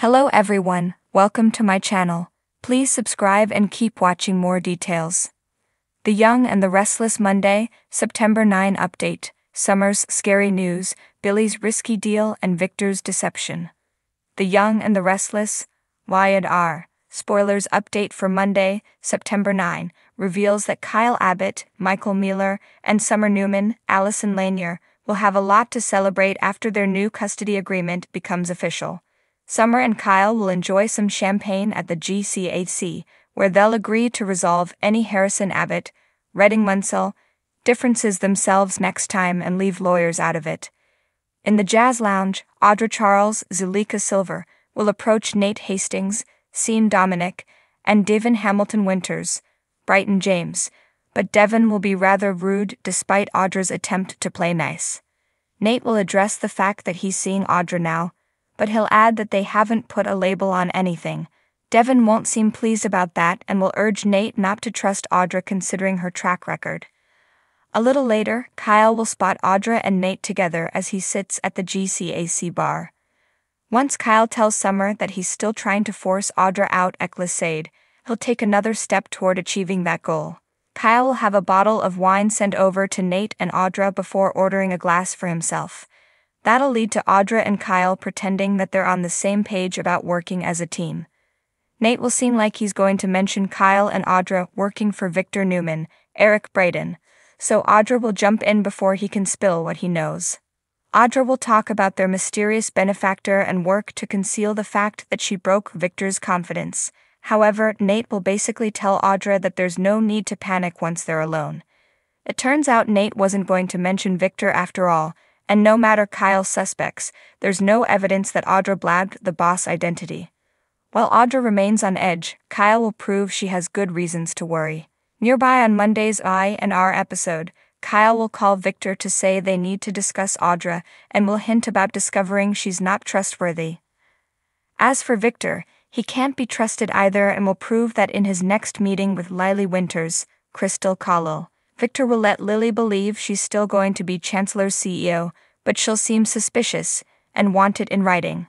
Hello everyone, welcome to my channel. Please subscribe and keep watching more details. The Young and the Restless Monday, September 9 update, Summer's scary news, Billy's risky deal and Victor's deception. The Young and the Restless, Y&R, spoilers update for Monday, September 9, reveals that Kyle Abbott, Michael Mueller, and Summer Newman, Allison Lanier, will have a lot to celebrate after their new custody agreement becomes official. Summer and Kyle will enjoy some champagne at the GCAC, where they'll agree to resolve any Harrison-Abbott, Redding-Munsell differences themselves next time and leave lawyers out of it. In the Jazz Lounge, Audra Charles, Zuleika Silver, will approach Nate Hastings, Sean Dominic, and Devin Hamilton Winters, Brighton James, but Devin will be rather rude despite Audra's attempt to play nice. Nate will address the fact that he's seeing Audra now, but he'll add that they haven't put a label on anything. Devin won't seem pleased about that and will urge Nate not to trust Audra considering her track record. A little later, Kyle will spot Audra and Nate together as he sits at the GCAC bar. Once Kyle tells Summer that he's still trying to force Audra out at Glissade, he'll take another step toward achieving that goal. Kyle will have a bottle of wine sent over to Nate and Audra before ordering a glass for himself. That'll lead to Audra and Kyle pretending that they're on the same page about working as a team. Nate will seem like he's going to mention Kyle and Audra working for Victor Newman, Eric Braden, so Audra will jump in before he can spill what he knows. Audra will talk about their mysterious benefactor and work to conceal the fact that she broke Victor's confidence. However, Nate will basically tell Audra that there's no need to panic once they're alone. It turns out Nate wasn't going to mention Victor after all, and no matter Kyle's suspects, there's no evidence that Audra blabbed the boss identity. While Audra remains on edge, Kyle will prove she has good reasons to worry. Nearby on Monday's I&R episode, Kyle will call Victor to say they need to discuss Audra and will hint about discovering she's not trustworthy. As for Victor, he can't be trusted either and will prove that in his next meeting with Lily Winters, Crystal Cowell, Victor will let Lily believe she's still going to be Chancellor's CEO, but she'll seem suspicious and want it in writing.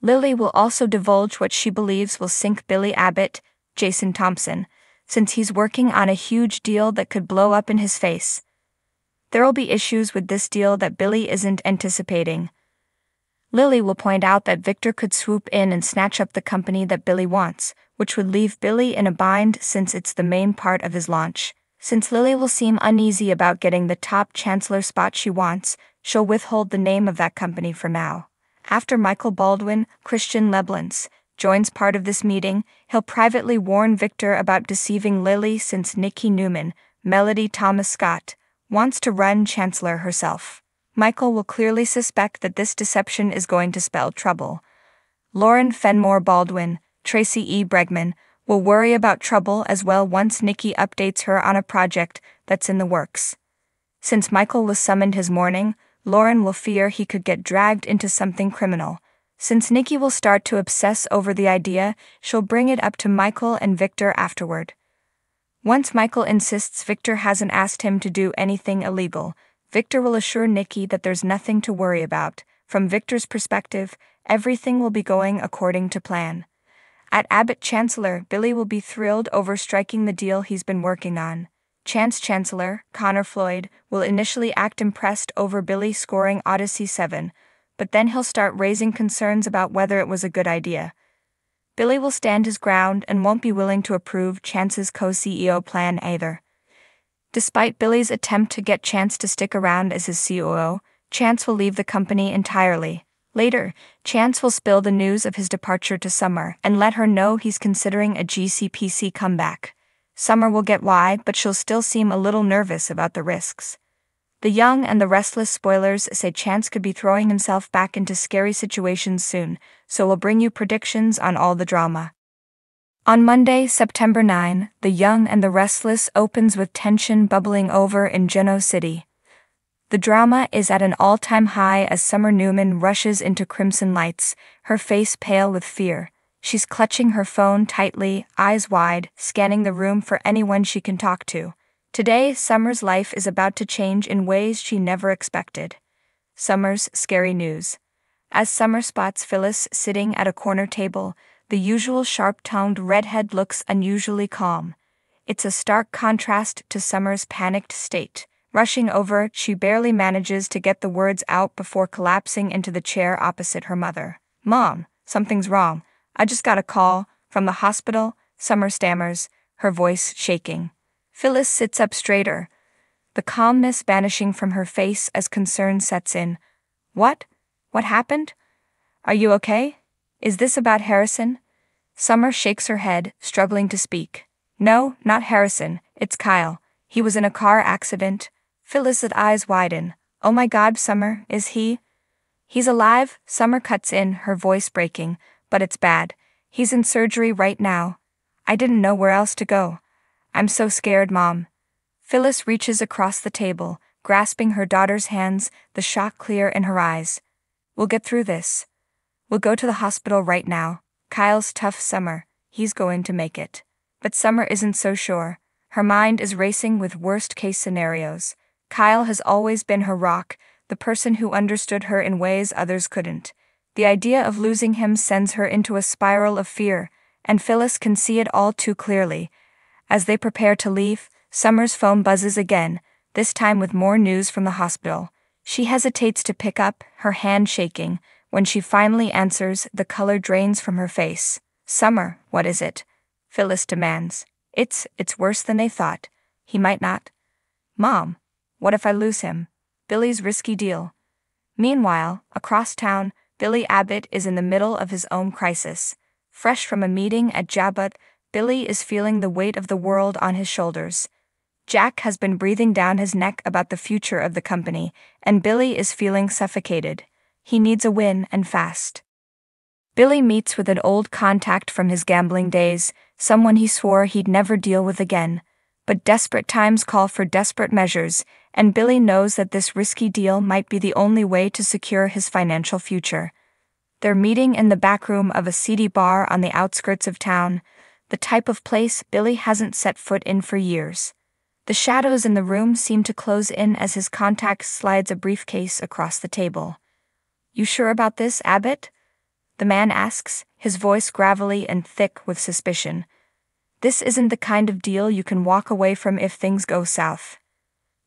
Lily will also divulge what she believes will sink Billy Abbott, Jason Thompson, since he's working on a huge deal that could blow up in his face. There'll be issues with this deal that Billy isn't anticipating. Lily will point out that Victor could swoop in and snatch up the company that Billy wants, which would leave Billy in a bind since it's the main part of his launch. Since Lily will seem uneasy about getting the top chancellor spot she wants, she'll withhold the name of that company for now. After Michael Baldwin, Christian Leblanc, joins part of this meeting, he'll privately warn Victor about deceiving Lily since Nikki Newman, Melody Thomas Scott, wants to run Chancellor herself. Michael will clearly suspect that this deception is going to spell trouble. Lauren Fenmore Baldwin, Tracy E. Bregman, will worry about trouble as well once Nikki updates her on a project that's in the works. Since Michael was summoned his morning, Lauren will fear he could get dragged into something criminal. Since Nikki will start to obsess over the idea, she'll bring it up to Michael and Victor afterward. Once Michael insists Victor hasn't asked him to do anything illegal, Victor will assure Nikki that there's nothing to worry about. From Victor's perspective, everything will be going according to plan. At Abbott Chancellor, Billy will be thrilled over striking the deal he's been working on. Chancellor, Connor Floyd, will initially act impressed over Billy scoring Odyssey 7, but then he'll start raising concerns about whether it was a good idea. Billy will stand his ground and won't be willing to approve Chance's co-CEO plan either. Despite Billy's attempt to get Chance to stick around as his COO, Chance will leave the company entirely. Later, Chance will spill the news of his departure to Summer and let her know he's considering a GCPC comeback. Summer will get why, but she'll still seem a little nervous about the risks. The Young and the Restless spoilers say Chance could be throwing himself back into scary situations soon, so we'll bring you predictions on all the drama. On Monday, September 9, The Young and the Restless opens with tension bubbling over in Genoa City. The drama is at an all-time high as Summer Newman rushes into Crimson Lights, her face pale with fear. She's clutching her phone tightly, eyes wide, scanning the room for anyone she can talk to. Today, Summer's life is about to change in ways she never expected. Summer's scary news. As Summer spots Phyllis sitting at a corner table, the usual sharp-tongued redhead looks unusually calm. It's a stark contrast to Summer's panicked state. Rushing over, she barely manages to get the words out before collapsing into the chair opposite her mother. "Mom, something's wrong. I just got a call from the hospital," Summer stammers, her voice shaking. Phyllis sits up straighter, the calmness vanishing from her face as concern sets in. "What? What happened? Are you okay? Is this about Harrison?" Summer shakes her head, struggling to speak. "No, not Harrison, it's Kyle. He was in a car accident." Phyllis's eyes widen. "Oh my God, Summer, is he?" "He's alive," Summer cuts in, her voice breaking, "but it's bad. He's in surgery right now. I didn't know where else to go. I'm so scared, Mom." Phyllis reaches across the table, grasping her daughter's hands, the shock clear in her eyes. "We'll get through this. We'll go to the hospital right now. Kyle's tough, Summer. He's going to make it." But Summer isn't so sure. Her mind is racing with worst-case scenarios. Kyle has always been her rock, the person who understood her in ways others couldn't. The idea of losing him sends her into a spiral of fear, and Phyllis can see it all too clearly. As they prepare to leave, Summer's phone buzzes again, this time with more news from the hospital. She hesitates to pick up, her hand shaking. When she finally answers, the color drains from her face. "Summer, what is it?" Phyllis demands. It's worse than they thought. He might not." "Mom, what if I lose him? Billy's risky deal." Meanwhile, across town, Billy Abbott is in the middle of his own crisis. Fresh from a meeting at Jabot, Billy is feeling the weight of the world on his shoulders. Jack has been breathing down his neck about the future of the company, and Billy is feeling suffocated. He needs a win, and fast. Billy meets with an old contact from his gambling days, someone he swore he'd never deal with again. But desperate times call for desperate measures, and Billy knows that this risky deal might be the only way to secure his financial future. They're meeting in the back room of a seedy bar on the outskirts of town, the type of place Billy hasn't set foot in for years. The shadows in the room seem to close in as his contact slides a briefcase across the table. "You sure about this, Abbott?" the man asks, his voice gravelly and thick with suspicion. "This isn't the kind of deal you can walk away from if things go south."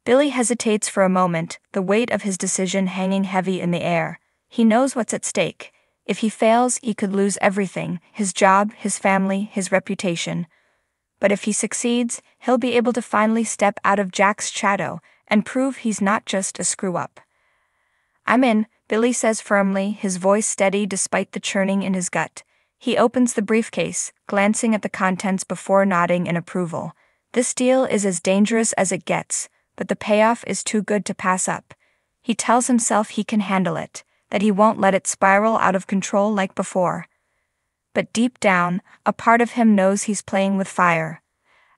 Billy hesitates for a moment, the weight of his decision hanging heavy in the air. He knows what's at stake. If he fails, he could lose everything: his job, his family, his reputation. But if he succeeds, he'll be able to finally step out of Jack's shadow and prove he's not just a screw-up. "I'm in," Billy says firmly, his voice steady despite the churning in his gut. He opens the briefcase, glancing at the contents before nodding in approval. This deal is as dangerous as it gets, but the payoff is too good to pass up. He tells himself he can handle it, that he won't let it spiral out of control like before. But deep down, a part of him knows he's playing with fire.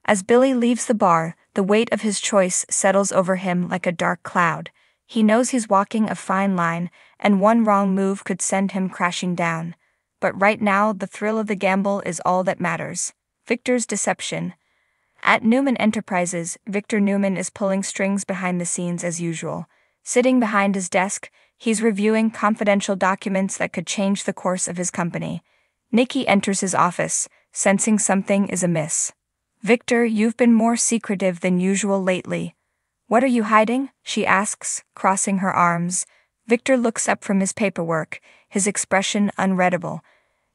As Billy leaves the bar, the weight of his choice settles over him like a dark cloud. He knows he's walking a fine line, and one wrong move could send him crashing down. But right now, the thrill of the gamble is all that matters. Victor's deception. At Newman Enterprises, Victor Newman is pulling strings behind the scenes as usual. Sitting behind his desk, he's reviewing confidential documents that could change the course of his company. Nikki enters his office, sensing something is amiss. "Victor, you've been more secretive than usual lately. What are you hiding?" she asks, crossing her arms. Victor looks up from his paperwork, his expression unreadable.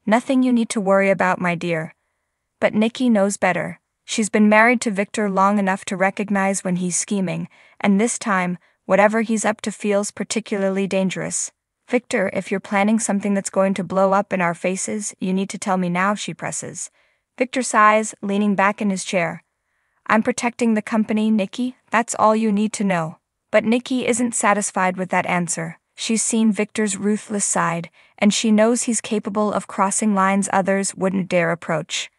"Nothing you need to worry about, my dear." But Nikki knows better. She's been married to Victor long enough to recognize when he's scheming, and this time, whatever he's up to feels particularly dangerous. "Victor, if you're planning something that's going to blow up in our faces, you need to tell me now," she presses. Victor sighs, leaning back in his chair. "I'm protecting the company, Nikki, that's all you need to know." But Nikki isn't satisfied with that answer. She's seen Victor's ruthless side, and she knows he's capable of crossing lines others wouldn't dare approach.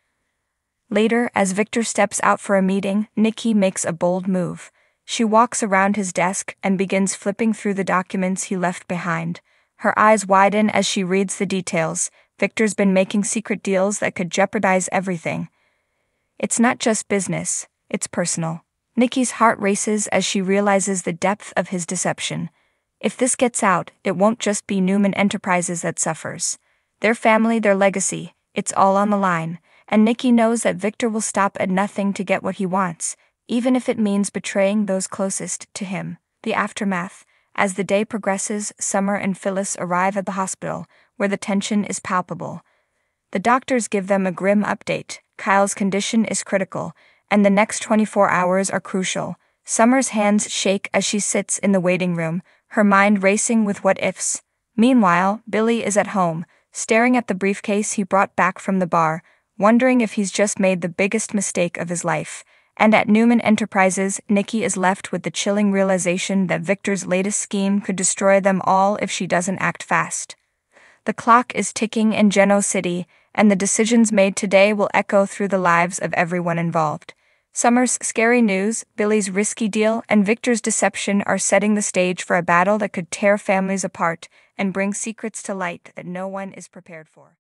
Later, as Victor steps out for a meeting, Nikki makes a bold move. She walks around his desk and begins flipping through the documents he left behind. Her eyes widen as she reads the details. Victor's been making secret deals that could jeopardize everything. It's not just business, it's personal. Nikki's heart races as she realizes the depth of his deception. If this gets out, it won't just be Newman Enterprises that suffers. Their family, their legacy, it's all on the line, and Nikki knows that Victor will stop at nothing to get what he wants, even if it means betraying those closest to him. The aftermath. As the day progresses, Summer and Phyllis arrive at the hospital, where the tension is palpable. The doctors give them a grim update. Kyle's condition is critical, and the next 24 hours are crucial. Summer's hands shake as she sits in the waiting room, her mind racing with what-ifs. Meanwhile, Billy is at home, staring at the briefcase he brought back from the bar, wondering if he's just made the biggest mistake of his life. And at Newman Enterprises, Nikki is left with the chilling realization that Victor's latest scheme could destroy them all if she doesn't act fast. The clock is ticking in Geno City, and the decisions made today will echo through the lives of everyone involved. Summer's scary news, Billy's risky deal, and Victor's deception are setting the stage for a battle that could tear families apart and bring secrets to light that no one is prepared for.